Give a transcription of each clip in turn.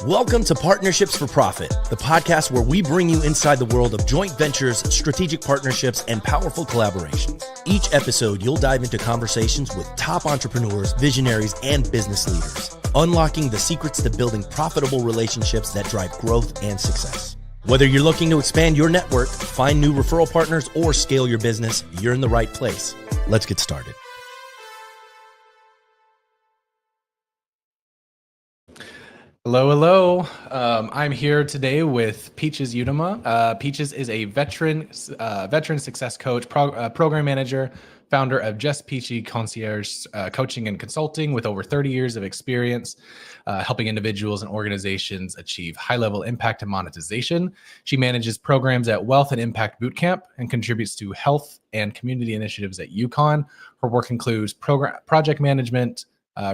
Welcome to Partnerships for Profit, the podcast where we bring you inside the world of joint ventures, strategic partnerships, and powerful collaborations. Each episode, you'll dive into conversations with top entrepreneurs, visionaries, and business leaders, unlocking the secrets to building profitable relationships that drive growth and success. Whether you're looking to expand your network, find new referral partners, or scale your business, you're in the right place. Let's get started. Hello. I'm here today with Peaches Udoma. Peaches is a veteran success coach, program manager, founder of Just Peachy Concierge Coaching and Consulting with over 30 years of experience helping individuals and organizations achieve high-level impact and monetization. She manages programs at Wealth and Impact Bootcamp and contributes to health and community initiatives at UConn. Her work includes project management,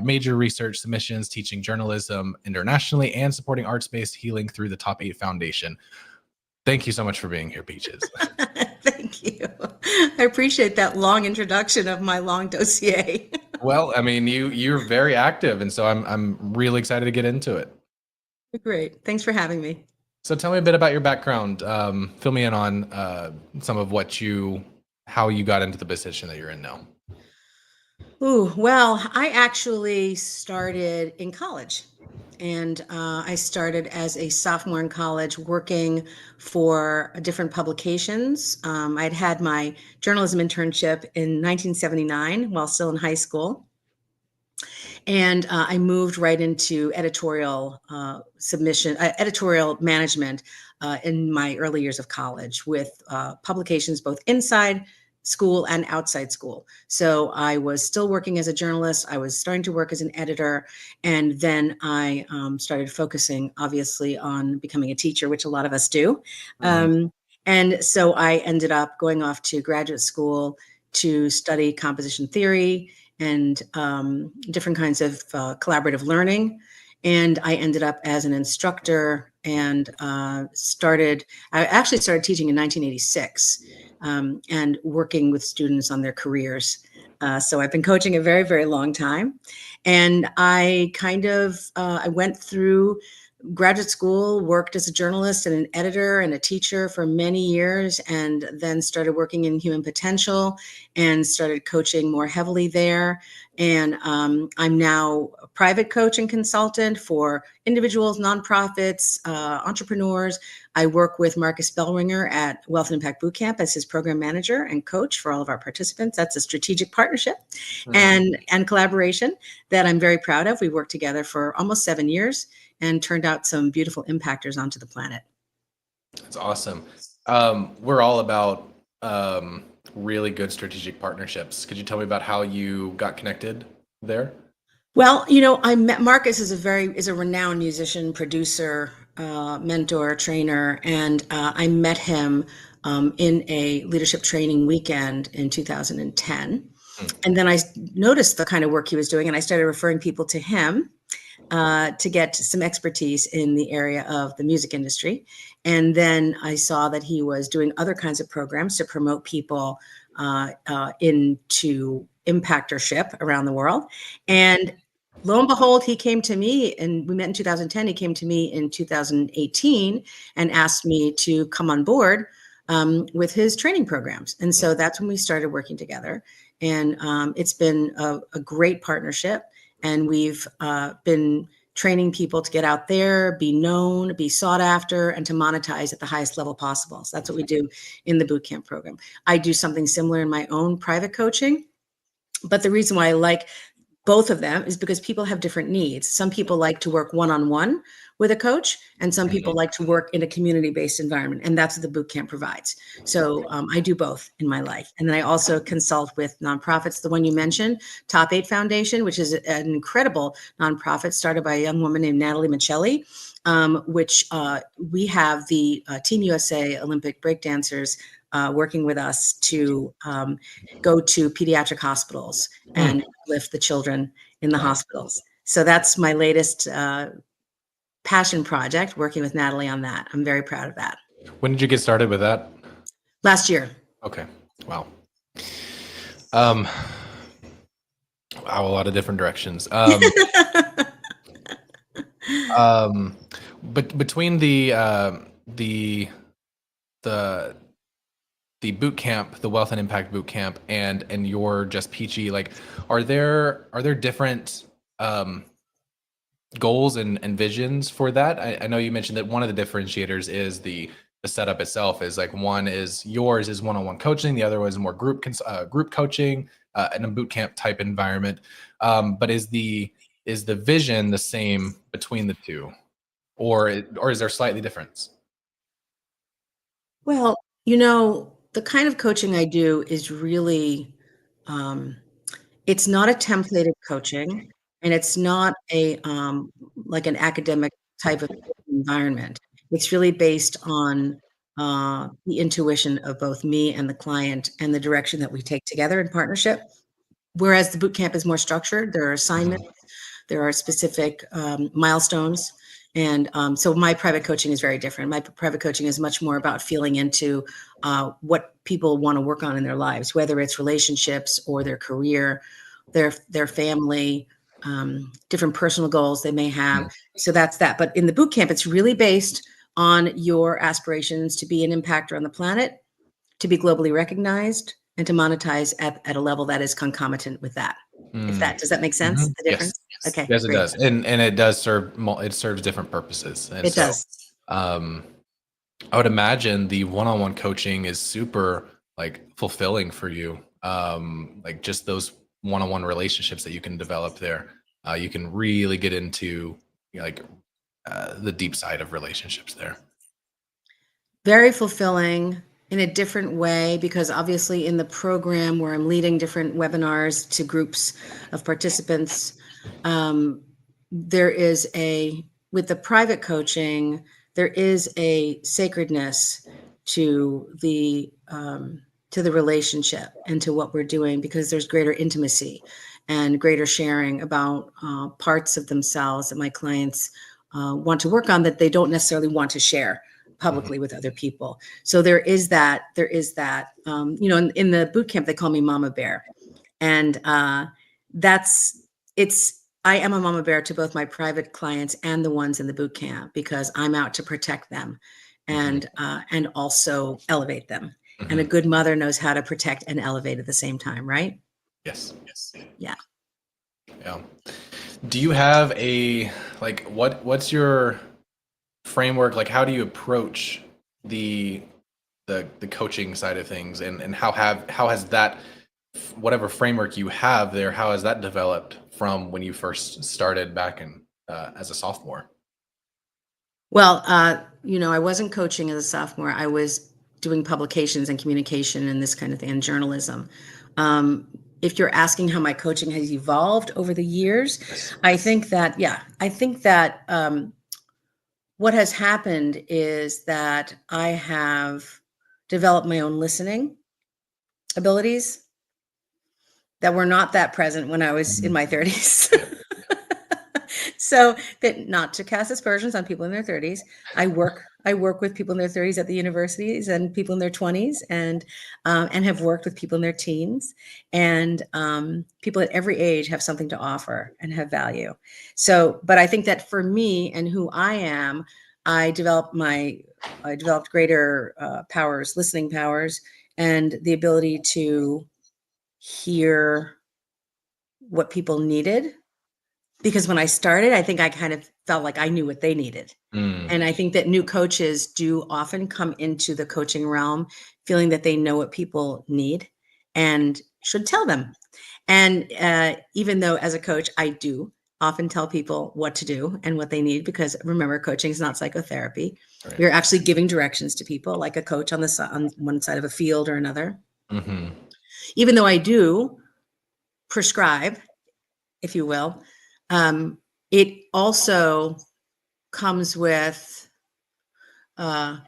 major research submissions, teaching journalism internationally, and supporting arts-based healing through the Top 8 Foundation. Thank you so much for being here, Peaches. Thank you. I appreciate that long introduction of my long dossier. Well, I mean, you're very active, and so I'm really excited to get into it. Great. Thanks for having me. So tell me a bit about your background. Fill me in on some of how you got into the position that you're in now. Well, I actually started in college, and I started as a sophomore in college working for different publications. I'd had my journalism internship in 1979 while still in high school. And I moved right into editorial editorial management in my early years of college with publications both inside school and outside school. So I was still working as a journalist. I was starting to work as an editor. And then I started focusing, obviously, on becoming a teacher, which a lot of us do. And so I ended up going off to graduate school to study composition theory and different kinds of collaborative learning. And I ended up as an instructor and I actually started teaching in 1986 and working with students on their careers. So I've been coaching a very, very long time. And I I went through graduate school, worked as a journalist and an editor and a teacher for many years, and then started working in human potential and started coaching more heavily there. And I'm now a private coach and consultant for individuals, nonprofits, entrepreneurs. I work with Marcus Bellringer at Wealth and Impact Bootcamp as his program manager and coach for all of our participants. That's a strategic partnership and collaboration that I'm very proud of. We worked together for almost 7 years and turned out some beautiful impactors onto the planet. That's awesome. We're all about really good strategic partnerships. Could you tell me about how you got connected there? Well, I met Marcus is a renowned musician, producer, mentor, trainer, and I met him in a leadership training weekend in 2010. And then I noticed the kind of work he was doing, and I started referring people to him to get some expertise in the area of the music industry. And then I saw that he was doing other kinds of programs to promote people into impactorship around the world. And lo and behold, he came to me, and we met in 2010. He came to me in 2018 and asked me to come on board with his training programs. And so that's when we started working together. And it's been a great partnership. And we've been training people to get out there, be known, be sought after, and to monetize at the highest level possible. So that's what we do in the bootcamp program. I do something similar in my own private coaching. But the reason why I like both of them is because people have different needs. Some people like to work one-on-one with a coach, and some people like to work in a community-based environment, and that's what the bootcamp provides. So I do both in my life. And then I also consult with nonprofits. The one you mentioned, Top 8 Foundation, which is an incredible nonprofit started by a young woman named Natalie Michelli, which we have the Team USA Olympic breakdancers working with us to go to pediatric hospitals and lift the children in the hospitals. So that's my latest passion project, working with Natalie on that. I'm very proud of that. When did you get started with that? Last year. Okay. Wow. Wow, a lot of different directions. But between the boot camp, the Wealth and Impact Bootcamp, and your Just Peachy, like, are there different goals and visions for that? I know you mentioned that one of the differentiators is the setup itself. Is like, one is yours is one-on-one coaching, the other one is more group coaching in a boot camp type environment. But is the vision the same between the two, or is there slightly difference? Well, the kind of coaching I do is really, um, it's not a templated coaching, and it's not like an academic type of environment. It's really based on the intuition of both me and the client and the direction that we take together in partnership. Whereas the boot camp is more structured, there are assignments, there are specific milestones. And so my private coaching is very different. My private coaching is much more about feeling into what people want to work on in their lives, whether it's relationships or their career, their family, different personal goals they may have. So that's that. But in the boot camp, it's really based on your aspirations to be an impactor on the planet, to be globally recognized, and to monetize at a level that is concomitant with that. Does that make sense? The difference? Yes. Okay. Yes, it Great. does, and it does serves different purposes. And It does. I would imagine the one-on-one coaching is super like fulfilling for you. Like just those one-on-one relationships that you can develop there. You can really get into like the deep side of relationships there. Very fulfilling in a different way, because obviously in the program where I'm leading different webinars to groups of participants, there is with the private coaching, there is a sacredness to the relationship and to what we're doing, because there's greater intimacy and greater sharing about parts of themselves that my clients want to work on that they don't necessarily want to share publicly with other people. So there is that, in the boot camp, they call me Mama Bear. And I am a Mama Bear to both my private clients and the ones in the boot camp, because I'm out to protect them and also elevate them. And a good mother knows how to protect and elevate at the same time, right? Yes. Yeah. Yeah. Do you have what's your framework? Like, how do you approach the coaching side of things, and how has that, whatever framework you have there, how has that developed from when you first started back in as a sophomore? Well, I wasn't coaching as a sophomore. I was doing publications and communication and this kind of thing, and journalism. If you're asking how my coaching has evolved over the years, I think that what has happened is that I have developed my own listening abilities that were not that present when I was in my 30s. So, that, not to cast aspersions on people in their 30s, I work with people in their 30s at the universities and people in their 20s, and have worked with people in their teens, and people at every age have something to offer and have value. So, but I think that for me and who I am, I developed greater powers, listening powers, and the ability to hear what people needed. Because when I started, I think I kind of felt like I knew what they needed. And I think that new coaches do often come into the coaching realm feeling that they know what people need and should tell them. And even though as a coach, I do often tell people what to do and what they need, because remember, coaching is not psychotherapy. Right. You're actually giving directions to people, like a coach on one side of a field or another. Even though I do prescribe, if you will, it also comes with a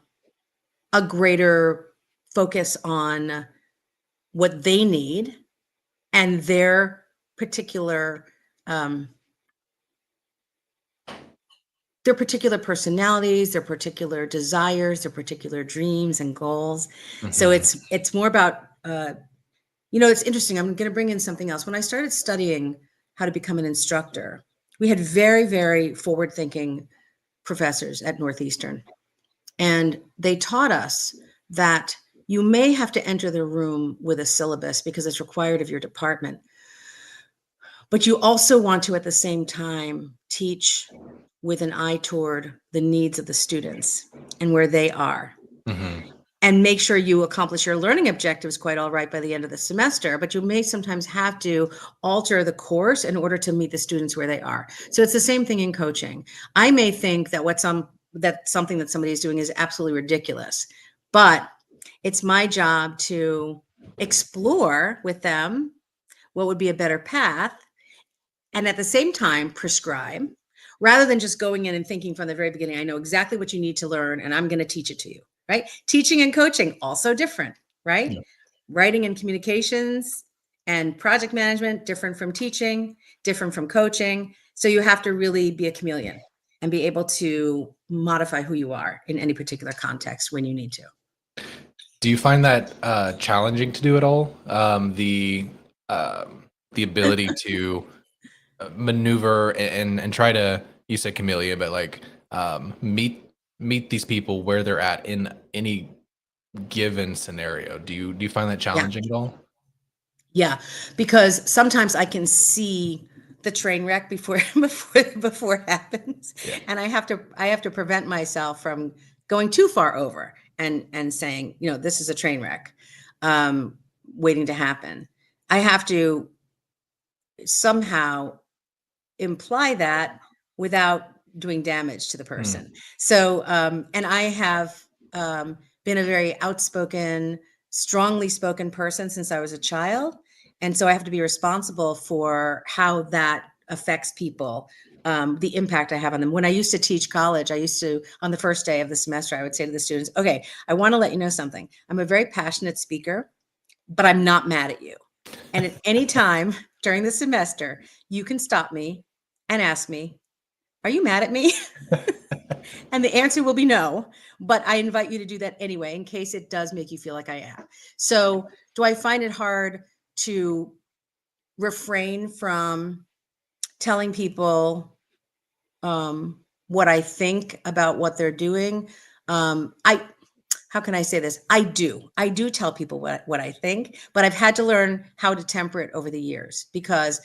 greater focus on what they need and their particular personalities, their particular desires, their particular dreams and goals. So it's more about it's interesting. I'm going to bring in something else. When I started studying how to become an instructor, we had very, very forward-thinking professors at Northeastern. And they taught us that you may have to enter the room with a syllabus because it's required of your department. But you also want to, at the same time, teach with an eye toward the needs of the students and where they are. Mm-hmm. And make sure you accomplish your learning objectives quite all right by the end of the semester, but you may sometimes have to alter the course in order to meet the students where they are. So it's the same thing in coaching. I may think that something that somebody is doing is absolutely ridiculous, but it's my job to explore with them what would be a better path, and at the same time prescribe, rather than just going in and thinking from the very beginning, I know exactly what you need to learn and I'm going to teach it to you. Right? Teaching and coaching, also different, right? Yeah. Writing and communications and project management, different from teaching, different from coaching. So you have to really be a chameleon and be able to modify who you are in any particular context when you need to. Do you find that challenging to do at all? The ability to maneuver and try to, you said chameleon, but like meet these people where they're at in any given scenario. Do you find that challenging at all? Yeah, because sometimes I can see the train wreck before before it happens, Yeah. and I have to prevent myself from going too far over and saying, this is a train wreck waiting to happen. I have to somehow imply that without doing damage to the person. So, and I have been a very outspoken, strongly spoken person since I was a child. And so I have to be responsible for how that affects people, the impact I have on them. When I used to teach college, on the first day of the semester, I would say to the students, okay, I want to let you know something. I'm a very passionate speaker, but I'm not mad at you. And at any time during the semester, you can stop me and ask me, are you mad at me? And the answer will be no, but I invite you to do that anyway, in case it does make you feel like I am. So do I find it hard to refrain from telling people what I think about what they're doing? How can I say this? I do tell people what I think, but I've had to learn how to temper it over the years, because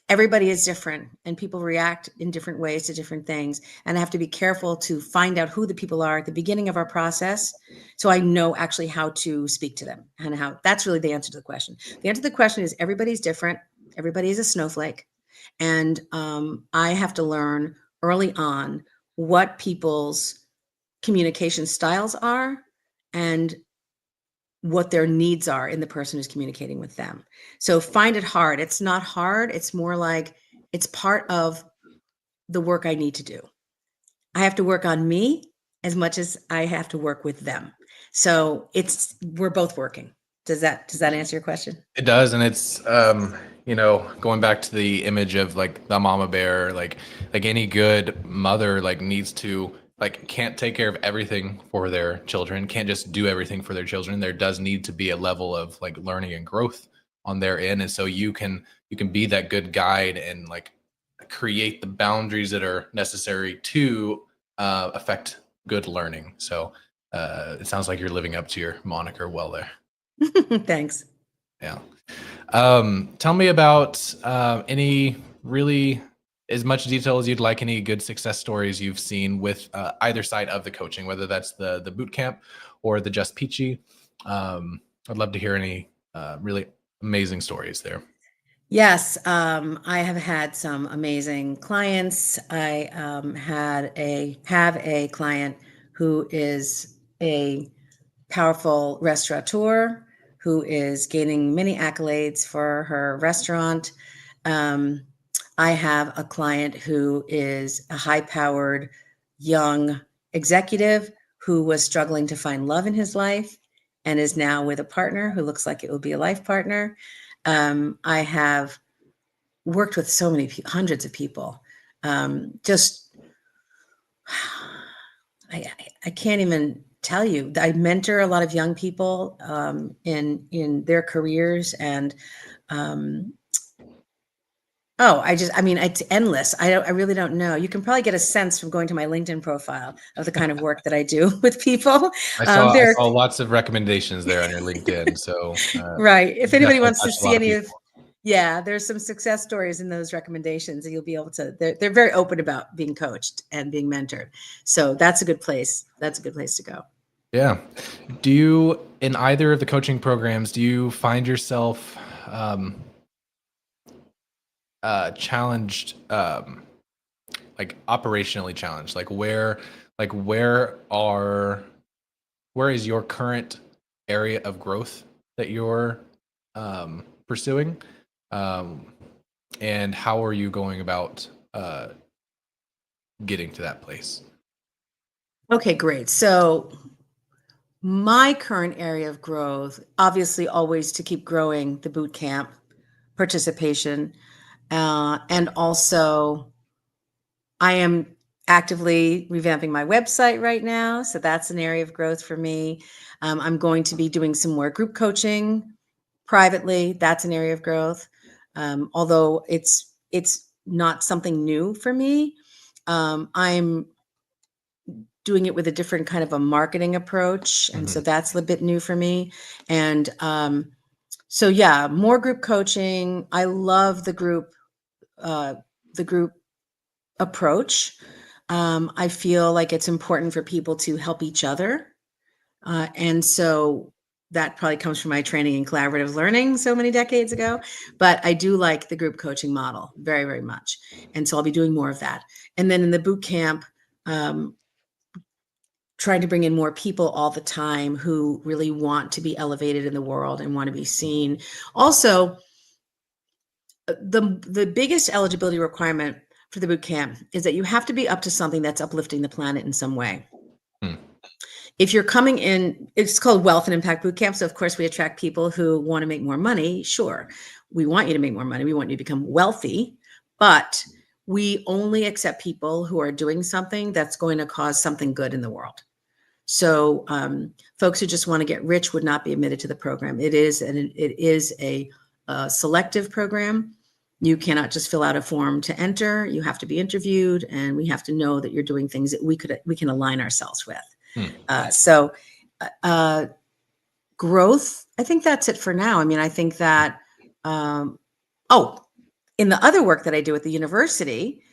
everybody is different and people react in different ways to different things. And I have to be careful to find out who the people are at the beginning of our process, so I know actually how to speak to them, and how that's really the answer to the question. The answer to the question is everybody's different. Everybody is a snowflake. And I have to learn early on what people's communication styles are and what their needs are in the person who's communicating with them. So find it hard. It's not hard. It's more like it's part of the work I need to do. I have to work on me as much as I have to work with them. So we're both working. Does that answer your question? It does. And it's, going back to the image of like the mama bear, like any good mother, like needs to, like, can't take care of everything for their children, can't just do everything for their children. There does need to be a level of like learning and growth on their end. And so you can be that good guide and like create the boundaries that are necessary to affect good learning. So it sounds like you're living up to your moniker well there. Thanks. Yeah. Tell me about any really, as much detail as you'd like, any good success stories you've seen with either side of the coaching, whether that's the boot camp or the Just Peachy. I'd love to hear any really amazing stories there. Yes, I have had some amazing clients. I have a client who is a powerful restaurateur who is gaining many accolades for her restaurant. I have a client who is a high-powered young executive who was struggling to find love in his life and is now with a partner who looks like it will be a life partner. I have worked with so many hundreds of people. I can't even tell you. I mentor a lot of young people in their careers, and Oh, I mean, it's endless. I really don't know. You can probably get a sense from going to my LinkedIn profile of the kind of work that I do with people. I There, saw lots of recommendations there on your LinkedIn. So right. If anybody definitely wants to touched a see lot of any of, people. yeah, there's some success stories in those recommendations, and you'll be able to. They're very open about being coached and being mentored. So that's a good place. That's a good place to go. Yeah. Do you, in either of the coaching programs, do you find yourself challenged, like operationally challenged? Like where is your current area of growth that you're pursuing? And how are you going about getting to that place? Okay, great. So my current area of growth, obviously, always to keep growing the boot camp participation, and also I am actively revamping my website right now. So that's an area of growth for me. I'm going to be doing some more group coaching privately. That's an area of growth. Although it's not something new for me. I'm doing it with a different kind of a marketing approach. And so that's a little bit new for me. And so yeah, more group coaching. I love the group approach. I feel like it's important for people to help each other. And so that probably comes from my training in collaborative learning so many decades ago. But I do like the group coaching model very, very much. And so I'll be doing more of that. And then in the boot camp, trying to bring in more people all the time who really want to be elevated in the world and want to be seen. Also, the biggest eligibility requirement for the boot camp is that you have to be up to something that's uplifting the planet in some way. Hmm. If you're coming in, it's called Wealth and Impact Bootcamp. So of course we attract people who want to make more money. Sure. We want you to make more money. We want you to become wealthy, but we only accept people who are doing something that's going to cause something good in the world. So folks who just want to get rich would not be admitted to the program. It is a selective program. You cannot just fill out a form to enter. You have to be interviewed, and we have to know that you're doing things that we can align ourselves with. So growth, I think that's it for now. I mean, I think that, in the other work that I do at the university,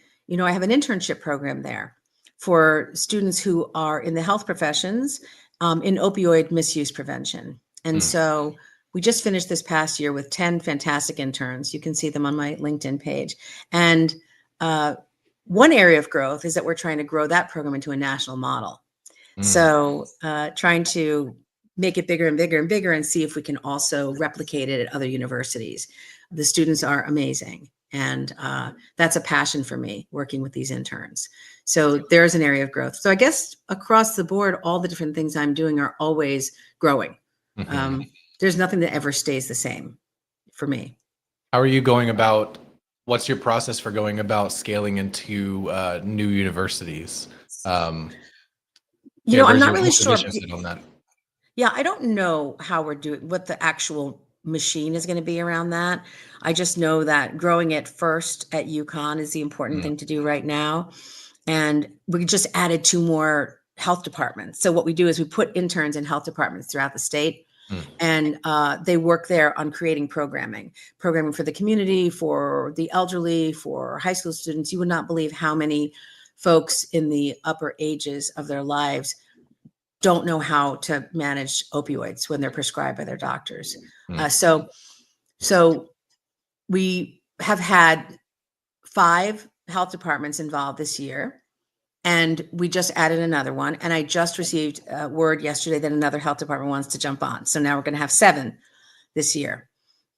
I have an internship program there for students who are in the health professions, in opioid misuse prevention. And so we just finished this past year with 10 fantastic interns. You can see them on my LinkedIn page. And one area of growth is that we're trying to grow that program into a national model. So trying to make it bigger and bigger and bigger and see if we can also replicate it at other universities. The students are amazing. And that's a passion for me, working with these interns. So there's an area of growth. So I guess across the board, all the different things I'm doing are always growing. There's nothing that ever stays the same for me. How are you going about, what's your process for going about scaling into new universities? I'm not really what's your sure. vision set on that? Yeah, I don't know how we're doing, what the actual machine is going to be around that. I just know that growing it first at UConn is the important thing to do right now. And we just added 2 more health departments. So what we do is we put interns in health departments throughout the state, and they work there on creating programming for the community, for the elderly, for high school students. You would not believe how many folks in the upper ages of their lives don't know how to manage opioids when they're prescribed by their doctors. So we have had 5 health departments involved this year, and we just added another one. And I just received word yesterday that another health department wants to jump on. So now we're going to have 7 this year.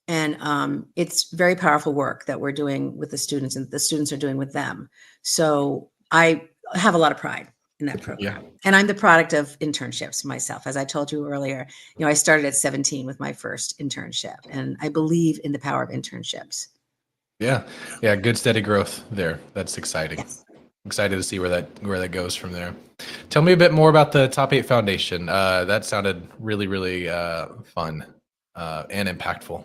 And it's very powerful work that we're doing with the students, and the students are doing with them. So I have a lot of pride in that program. Yeah. And I'm the product of internships myself. As I told you earlier, I started at 17 with my first internship, and I believe in the power of internships. Yeah. Good steady growth there. That's exciting. Yes. Excited to see where that goes from there. Tell me a bit more about the Top 8 Foundation. That sounded really, really fun and impactful.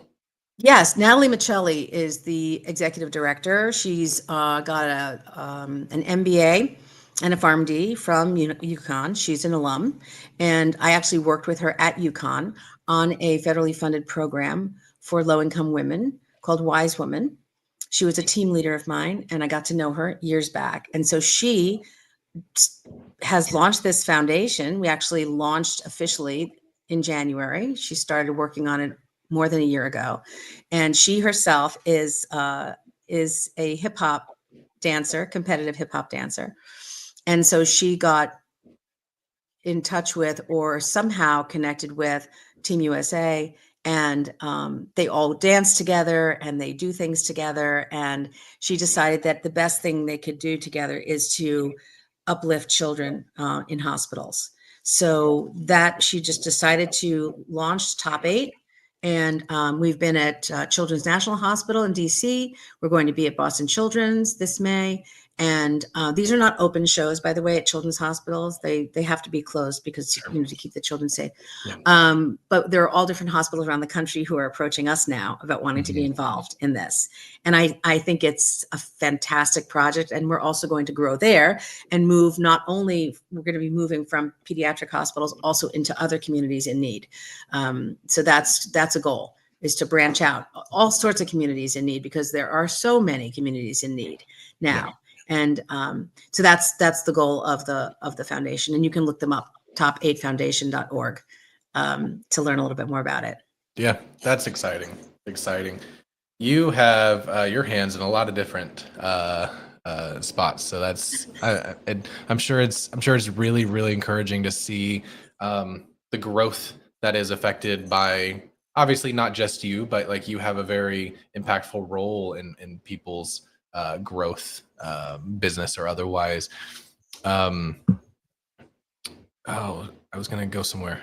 Yes, Natalie Michelli is the executive director. She's got an MBA and a PharmD from UConn. She's an alum, and I actually worked with her at UConn on a federally funded program for low-income women called Wise Woman. She was a team leader of mine, and I got to know her years back. And so she has launched this foundation. We actually launched officially in January. She started working on it more than a year ago, and she herself is a hip hop dancer, competitive hip hop dancer, and so she got in touch with or somehow connected with Team USA, and they all dance together and they do things together. And she decided that the best thing they could do together is to uplift children in hospitals. So that she just decided to launch Top 8. And we've been at Children's National Hospital in DC. We're going to be at Boston Children's this May. And these are not open shows, by the way, at children's hospitals. They have to be closed because to keep the children safe. Yeah. But there are all different hospitals around the country who are approaching us now about wanting to be involved in this. And I think it's a fantastic project. And we're also going to grow there and move. Not only we're going to be moving from pediatric hospitals also into other communities in need. So that's a goal, is to branch out all sorts of communities in need, because there are so many communities in need now. Yeah. And so that's the goal of the foundation. And you can look them up, top8foundation.org, to learn a little bit more about it. Yeah, that's exciting. Exciting. You have your hands in a lot of different spots. So that's I'm sure it's really, really encouraging to see the growth that is affected by, obviously not just you, but like you have a very impactful role in people's growth, business or otherwise. I was gonna go somewhere.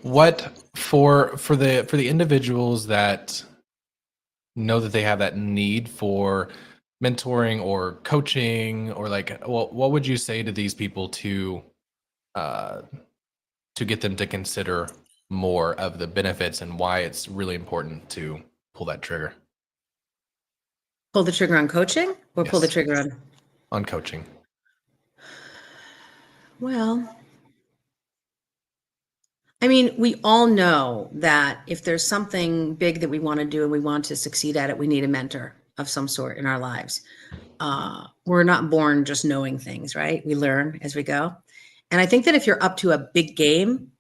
What for the individuals that know that they have that need for mentoring or coaching, or like, what would you say to these people to get them to consider more of the benefits and why it's really important to pull that trigger? Pull the trigger on coaching, or Yes. pull the trigger on coaching? Well, I mean, we all know that if there's something big that we want to do and we want to succeed at it, we need a mentor of some sort in our lives. We're not born just knowing things, right? We learn as we go. And I think that if you're up to a big game,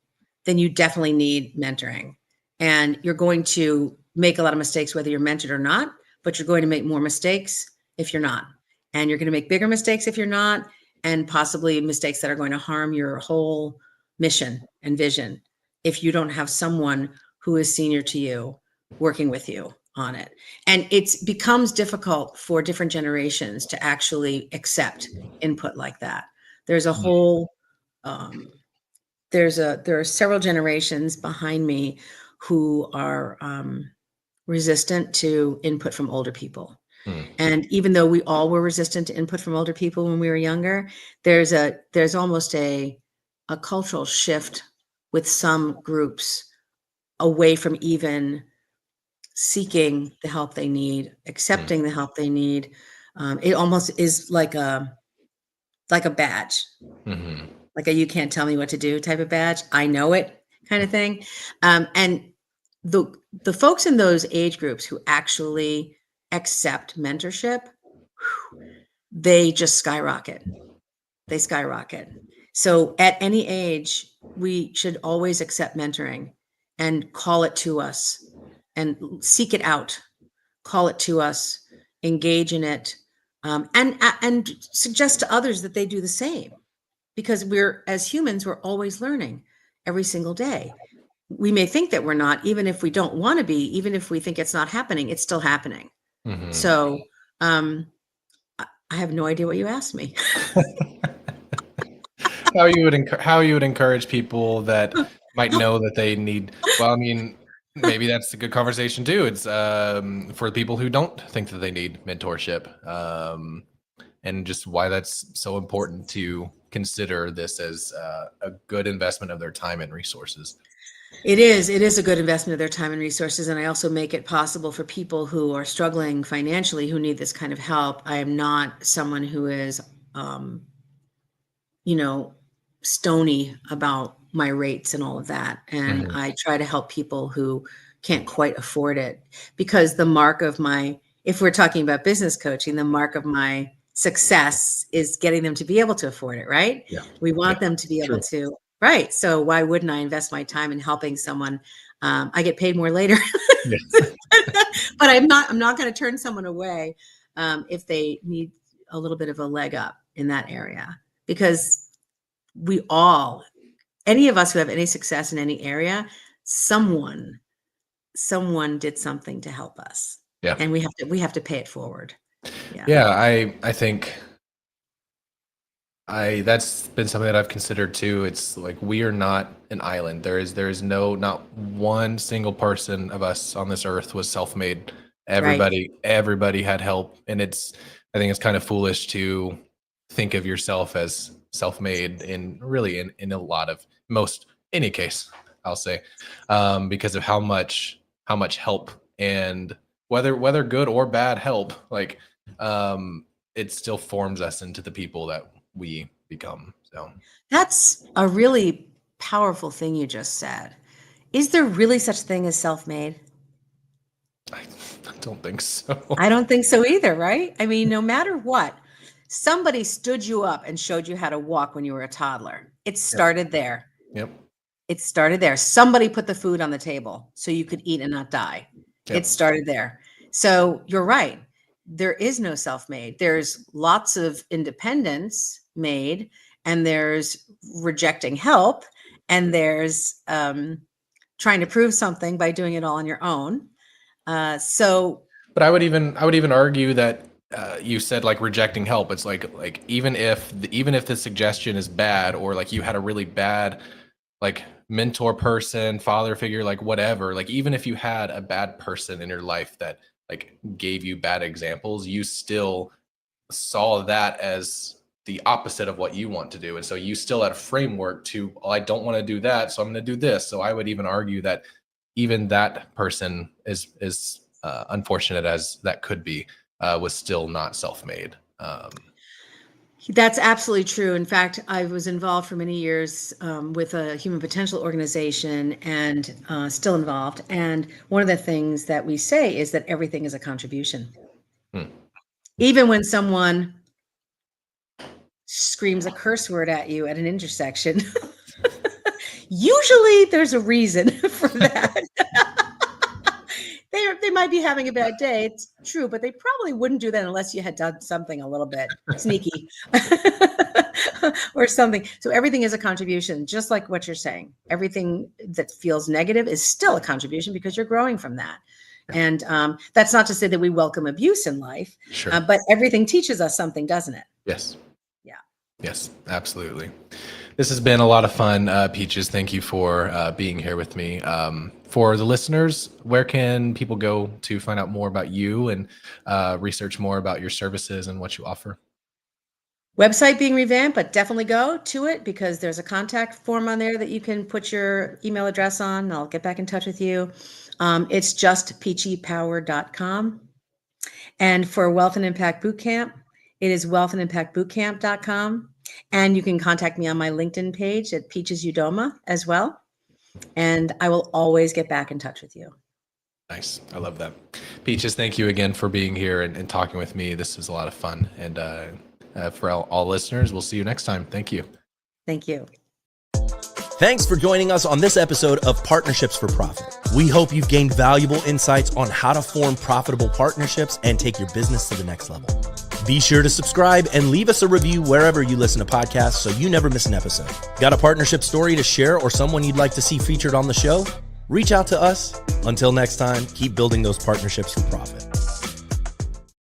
then you definitely need mentoring. And you're going to make a lot of mistakes whether you're mentored or not, but you're going to make more mistakes if you're not. And you're going to make bigger mistakes if you're not, and possibly mistakes that are going to harm your whole mission and vision if you don't have someone who is senior to you working with you on it. And it becomes difficult for different generations to actually accept input like that. There's a whole there are several generations behind me who are resistant to input from older people. And even though we all were resistant to input from older people when we were younger, there's almost a cultural shift with some groups away from even seeking the help they need, accepting the help they need. It almost is like a badge, like a "you can't tell me what to do" type of badge. I know it kind of thing. And the folks in those age groups who actually accept mentorship, they just skyrocket. They skyrocket. So at any age, we should always accept mentoring and call it to us and seek it out, call it to us, engage in it, and suggest to others that they do the same. Because as humans, we're always learning every single day. We may think that we're not, even if we don't want to be, even if we think it's not happening, it's still happening. So I have no idea what you asked me. How you would encourage people that might know that they need, well, I mean, maybe that's a good conversation too. It's for people who don't think that they need mentorship, and just why that's so important to consider this as a good investment of their time and resources. It is a good investment of their time and resources. And I also make it possible for people who are struggling financially, who need this kind of help. I am not someone who is, you know, stony about my rates and all of that. And I try to help people who can't quite afford it, because the mark of if we're talking about business coaching, the mark of my success is getting them to be able to afford it, right? Yeah. We want them to be able to, right? So why wouldn't I invest my time in helping someone? I get paid more later, but I'm not going to turn someone away if they need a little bit of a leg up in that area, because any of us who have any success in any area, someone did something to help us. Yeah. And we have to pay it forward. Yeah. Yeah. I think that's been something that I've considered too. It's like, we are not an island. There is not one single person of us on this earth was self-made. Everybody had help. And I think it's kind of foolish to think of yourself as self-made in a lot of any case, I'll say, because of how much help, and whether good or bad help, like, it still forms us into the people that we become. So that's a really powerful thing you just said. Is there really such thing as self-made? I don't think so. I don't think so either, right? I mean, no matter what, somebody stood you up and showed you how to walk when you were a toddler. It started there. Yep. It started there. Somebody put the food on the table so you could eat and not die. Yep. It started there. So you're right. There is no self-made. There's lots of independence made, and there's rejecting help, and there's trying to prove something by doing it all on your own. But I would even argue that you said, like, rejecting help. It's like even if the suggestion is bad, or like you had a really bad, like, mentor person, father figure, like whatever, like even if you had a bad person in your life that like gave you bad examples, you still saw that as the opposite of what you want to do. And so you still had a framework to, I don't want to do that, so I'm going to do this. So I would even argue that even that person is unfortunate as that could be, was still not self-made. That's absolutely true. In fact, I was involved for many years with a human potential organization, and still involved. And one of the things that we say is that everything is a contribution. Even when someone screams a curse word at you at an intersection, usually there's a reason for that. They might be having a bad day. It's true, but they probably wouldn't do that unless you had done something a little bit sneaky or something. So everything is a contribution, just like what you're saying. Everything that feels negative is still a contribution, because you're growing from that. And that's not to say that we welcome abuse in life, but everything teaches us something, doesn't it? Yes. Yeah. Yes, absolutely. This has been a lot of fun, Peaches. Thank you for being here with me. For the listeners, where can people go to find out more about you and research more about your services and what you offer? Website being revamped, but definitely go to it, because there's a contact form on there that you can put your email address on, and I'll get back in touch with you. It's justpeachypower.com. And for Wealth and Impact Bootcamp, it is wealthandimpactbootcamp.com. And you can contact me on my LinkedIn page at Peaches Udoma as well. And I will always get back in touch with you. Nice. I love that. Peaches, thank you again for being here and talking with me. This was a lot of fun. And for all listeners, we'll see you next time. Thank you. Thank you. Thanks for joining us on this episode of Partnerships for Profit. We hope you've gained valuable insights on how to form profitable partnerships and take your business to the next level. Be sure to subscribe and leave us a review wherever you listen to podcasts so you never miss an episode. Got a partnership story to share or someone you'd like to see featured on the show? Reach out to us. Until next time, keep building those partnerships for profit.